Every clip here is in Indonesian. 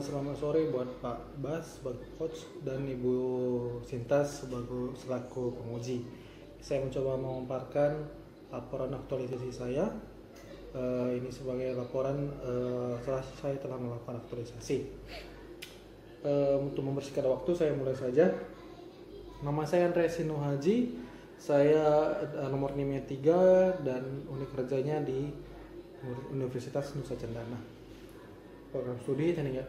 Selamat sore buat Pak Bas sebagai coach dan Ibu Sintas sebagai selaku penguji. Saya mencoba memaparkan laporan aktualisasi saya. Ini sebagai laporan setelah saya telah melakukan aktualisasi. Untuk membersihkan waktu, saya mulai saja. Nama saya Andreas Sinuhaji. Saya nomor NIM-nya 3 dan unit kerjanya di Universitas Nusa Cendana. Program studi teknik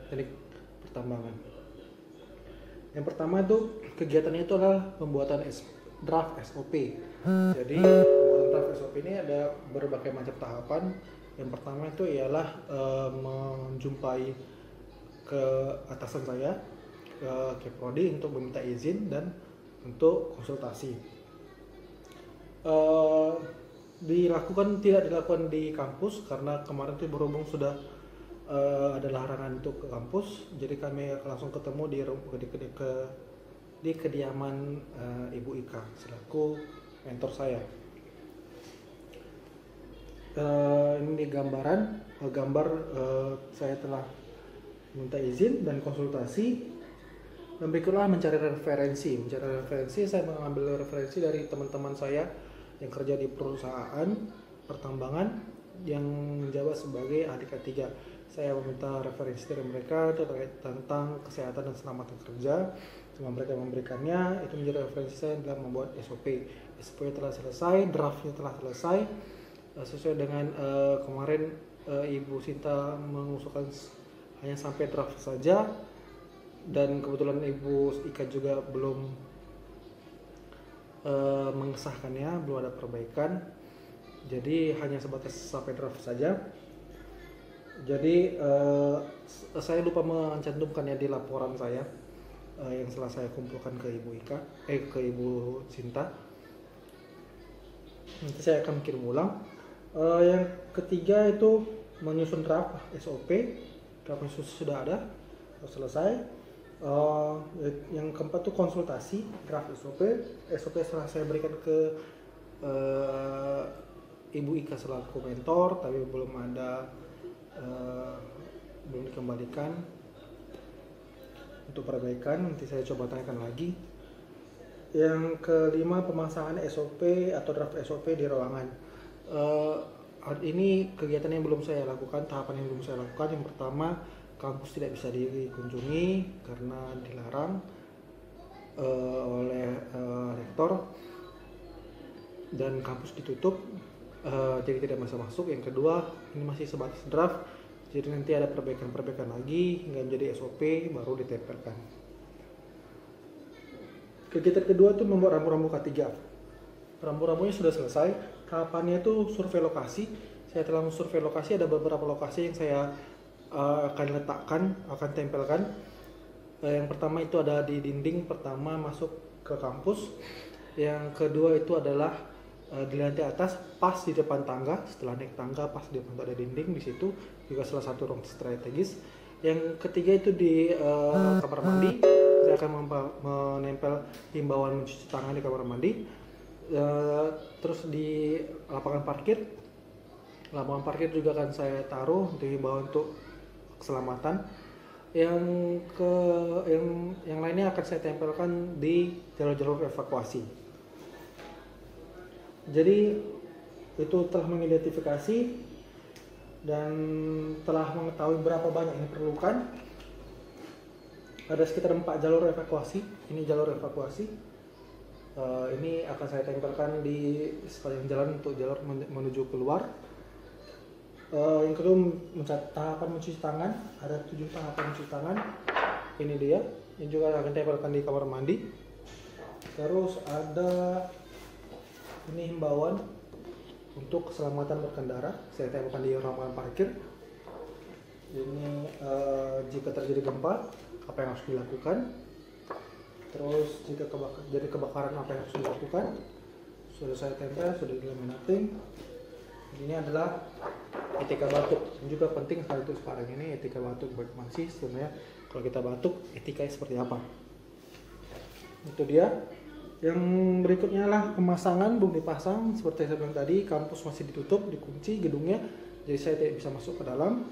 pertambangan. Yang pertama itu kegiatannya itu adalah pembuatan draft SOP. Jadi pembuatan draft SOP ini ada berbagai macam tahapan. Yang pertama itu ialah menjumpai ke atasan saya, ke Prodi untuk meminta izin dan untuk konsultasi. Tidak dilakukan di kampus karena kemarin itu berhubung sudah ada larangan untuk ke kampus, jadi kami langsung ketemu di kediaman Ibu Ika selaku mentor saya. Ini gambar saya telah minta izin dan konsultasi, dan berikutlah mencari referensi. Saya mengambil referensi dari teman-teman saya yang kerja di perusahaan pertambangan yang menjabat sebagai ahli K3. Saya meminta referensi dari mereka terkait tentang kesehatan dan keselamatan kerja. Cuma mereka memberikannya, itu menjadi referensi saya dalam membuat SOP. SOP telah selesai, draftnya telah selesai. Sesuai dengan kemarin Ibu Sinta mengusulkan hanya sampai draft saja, dan kebetulan Ibu Ika juga belum mengesahkannya, belum ada perbaikan. Jadi hanya sebatas sampai draft saja. Jadi saya lupa mencantumkannya di laporan saya yang setelah saya kumpulkan ke Ibu Sinta. Nanti saya akan kirim ulang. Yang ketiga itu menyusun draft SOP. Draft sudah ada, selesai. Yang keempat itu konsultasi draft SOP. SOP setelah saya berikan ke Ibu Ika selaku mentor, tapi belum dikembalikan untuk perbaikan. Nanti saya coba tanyakan lagi. Yang kelima, pemasangan SOP atau draft SOP di ruangan. Ini kegiatan yang belum saya lakukan, tahapan yang belum saya lakukan. Yang pertama, kampus tidak bisa dikunjungi karena dilarang oleh rektor, dan kampus ditutup, jadi tidak bisa masuk. Yang kedua, ini masih sebatas draft, jadi nanti ada perbaikan lagi hingga menjadi SOP baru ditempelkan. Kegiatan kedua itu membuat rambu-rambu K3. Rambu-rambunya sudah selesai. Tahapannya itu survei lokasi. Saya telah survei lokasi, ada beberapa lokasi yang saya akan tempelkan. Yang pertama itu ada di dinding pertama masuk ke kampus. Yang kedua itu adalah di lantai atas pas di depan tangga. Setelah naik tangga pas di depan ada dinding, di situ juga salah satu ruang strategis. Yang ketiga itu di kamar mandi. Saya akan menempel himbauan mencuci tangan di kamar mandi. Terus di lapangan parkir juga akan saya taruh untuk himbauan untuk keselamatan. Yang lainnya akan saya tempelkan di jalur-jalur evakuasi. Jadi itu telah mengidentifikasi dan telah mengetahui berapa banyak yang diperlukan. Ada sekitar 4 jalur evakuasi. Ini jalur evakuasi. Ini akan saya tempelkan di sepanjang jalan untuk jalur menuju keluar. Yang kedua, tahapan mencuci tangan. Ada 7 tahapan mencuci tangan. Ini dia. Ini juga akan tempelkan di kamar mandi. Terus ada ini himbauan untuk keselamatan berkendara. Saya tempelkan di ruangan parkir. Ini jika terjadi gempa, apa yang harus dilakukan. Terus jika jadi kebakaran, apa yang harus dilakukan. Sudah saya tempel, sudah dilaminating. Ini adalah etika batuk. Ini juga penting hal itu sekarang ini, etika batuk. Bagaimana sih sebenarnya kalau kita batuk, etikanya seperti apa? Itu dia. Yang berikutnya lah pemasangan, belum dipasang. Seperti saya bilang tadi, kampus masih ditutup, dikunci gedungnya, jadi saya tidak bisa masuk ke dalam.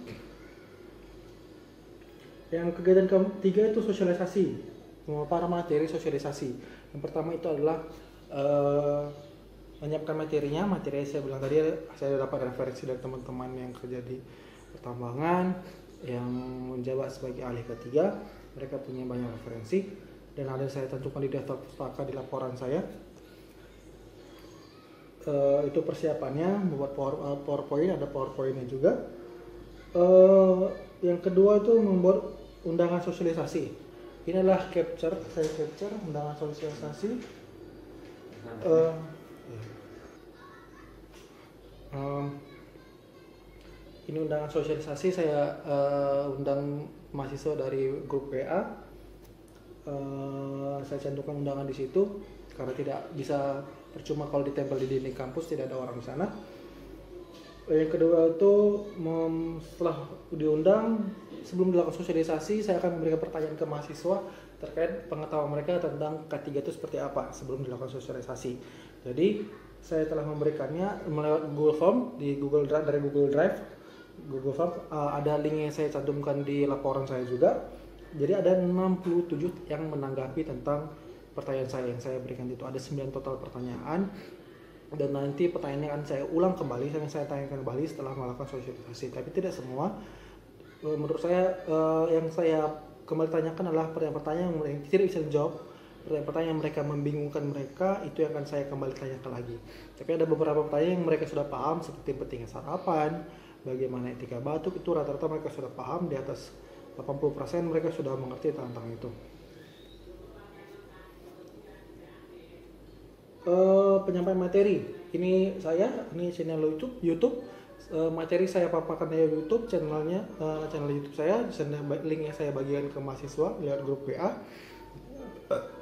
Yang kegiatan ketiga itu sosialisasi, para materi sosialisasi. Yang pertama itu adalah menyiapkan materinya. Materi saya bilang tadi, saya dapat referensi dari teman-teman yang kerja di pertambangan, yang menjabat sebagai ahli ketiga. Mereka punya banyak referensi dan ada saya tentukan di daftar pustaka di laporan saya. Itu persiapannya, membuat PowerPoint, ada PowerPointnya juga. Yang kedua itu membuat undangan sosialisasi. Ini adalah saya capture undangan sosialisasi. Ini undangan sosialisasi, saya undang mahasiswa dari grup WA. Saya cantumkan undangan di situ karena tidak bisa percuma kalau ditempel di dinding kampus, tidak ada orang di sana. Yang kedua itu setelah diundang, sebelum dilakukan sosialisasi, saya akan memberikan pertanyaan ke mahasiswa terkait pengetahuan mereka tentang K3 itu seperti apa sebelum dilakukan sosialisasi. Jadi saya telah memberikannya melalui Google Form di Google Drive, dari Google Drive. Google Form ada link yang saya cantumkan di laporan saya juga. Jadi ada 67 yang menanggapi tentang pertanyaan saya yang saya berikan itu. Ada 9 total pertanyaan dan nanti pertanyaannya akan saya ulang kembali, saya tanyakan kembali setelah melakukan sosialisasi. Tapi tidak semua. Menurut saya yang saya kembali tanyakan adalah pertanyaan-pertanyaan yang tidak bisa dijawab. Pertanyaan-pertanyaan yang mereka membingungkan mereka, itu yang akan saya kembali tanyakan lagi. Tapi ada beberapa pertanyaan yang mereka sudah paham, seperti pentingnya sarapan, bagaimana etika batuk, itu rata-rata mereka sudah paham. Di atas 80% mereka sudah mengerti tentang itu. Penyampaian materi, ini channel YouTube. Materi saya paparkan di YouTube, channel YouTube saya, linknya saya bagikan ke mahasiswa lewat grup WA.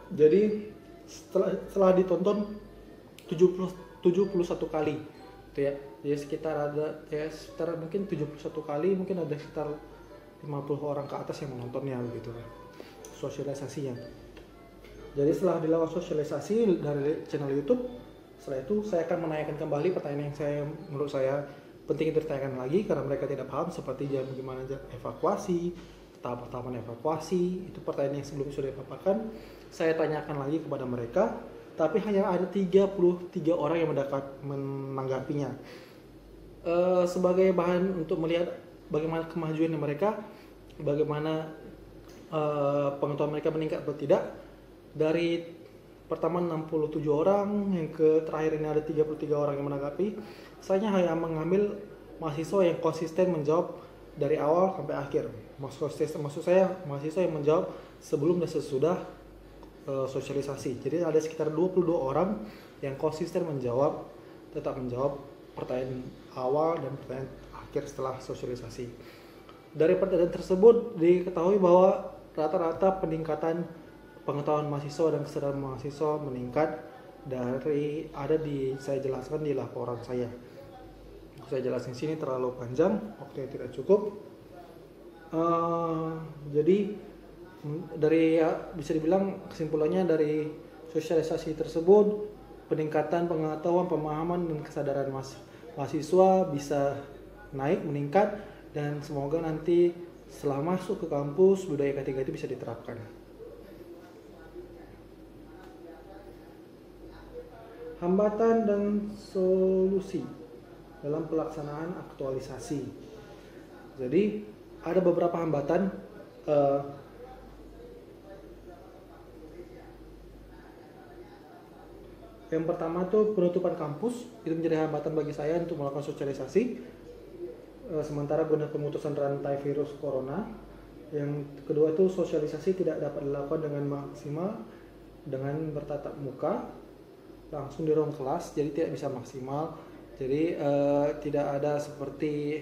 Jadi setelah ditonton 71 kali gitu ya. Jadi sekitar mungkin 71 kali, mungkin ada sekitar 50 orang ke atas yang menontonnya begitu kan. Sosialisasinya. Jadi setelah dilakukan sosialisasi dari channel YouTube, setelah itu saya akan menanyakan kembali pertanyaan yang menurut saya penting ditanyakan lagi karena mereka tidak paham, seperti bagaimana evakuasi, tahap-tahapan evakuasi. Itu pertanyaan yang sebelumnya sudah dipaparkan. Saya tanyakan lagi kepada mereka, tapi hanya ada 33 orang yang menanggapinya. Sebagai bahan untuk melihat bagaimana kemajuan mereka, bagaimana pengetahuan mereka meningkat atau tidak. Dari pertama 67 orang, yang terakhir ini ada 33 orang yang menanggapi. Saya hanya mengambil mahasiswa yang konsisten menjawab dari awal sampai akhir. Maksud saya mahasiswa yang menjawab sebelum dan sesudah sosialisasi. Jadi ada sekitar 22 orang yang konsisten tetap menjawab pertanyaan awal dan pertanyaan akhir setelah sosialisasi. Dari pertanyaan tersebut diketahui bahwa rata-rata peningkatan pengetahuan mahasiswa dan kesadaran mahasiswa meningkat saya jelaskan di laporan saya. Saya jelasin sini terlalu panjang, waktunya tidak cukup. Jadi bisa dibilang kesimpulannya dari sosialisasi tersebut, peningkatan pengetahuan, pemahaman dan kesadaran mahasiswa bisa meningkat, dan semoga nanti setelah masuk ke kampus budaya K3 itu bisa diterapkan. Hambatan dan solusi dalam pelaksanaan aktualisasi. Jadi ada beberapa hambatan. Yang pertama tuh penutupan kampus, itu menjadi hambatan bagi saya untuk melakukan sosialisasi. Sementara guna pemutusan rantai virus corona. Yang kedua itu sosialisasi tidak dapat dilakukan dengan maksimal dengan bertatap muka langsung di ruang kelas, jadi tidak bisa maksimal. Jadi tidak ada seperti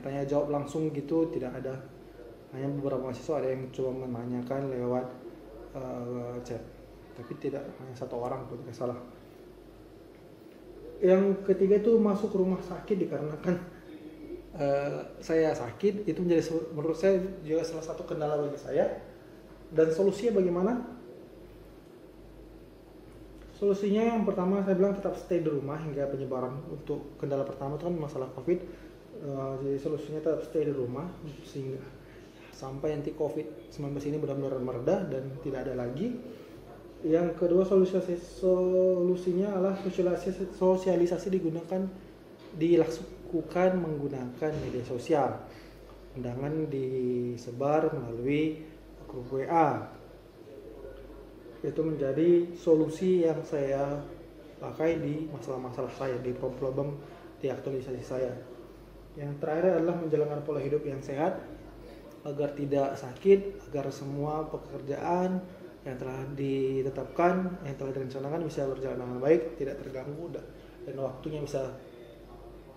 tanya jawab langsung gitu, tidak ada. Hanya beberapa mahasiswa ada yang coba menanyakan lewat chat, tapi tidak hanya satu orang pun tidak salah. Yang ketiga itu masuk rumah sakit dikarenakan saya sakit, itu menurut saya juga salah satu kendala bagi saya. Dan solusinya bagaimana? Solusinya yang pertama saya bilang tetap stay di rumah hingga penyebaran. Untuk kendala pertama itu kan masalah COVID, Jadi solusinya tetap stay di rumah sehingga sampai nanti COVID-19 ini benar-benar mereda dan tidak ada lagi. Yang kedua solusinya adalah sosialisasi dilakukan menggunakan media sosial. Undangan disebar melalui grup WA. Itu menjadi solusi yang saya pakai di masalah-masalah saya, di problem di aktualisasi saya. Yang terakhir adalah menjalankan pola hidup yang sehat agar tidak sakit, agar semua pekerjaan yang telah ditetapkan, yang telah direncanakan bisa berjalan dengan baik, tidak terganggu dan waktunya bisa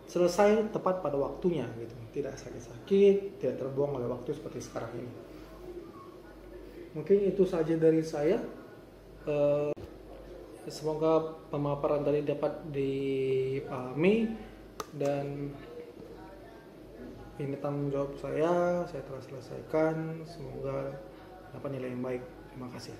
selesai tepat pada waktunya gitu. Tidak sakit-sakit, tidak terbuang oleh waktu seperti sekarang ini. Mungkin itu saja dari saya. Semoga pemaparan tadi dapat dipahami dan ini tanggung jawab saya telah selesaikan. Semoga dapat nilai yang baik. Terima kasih.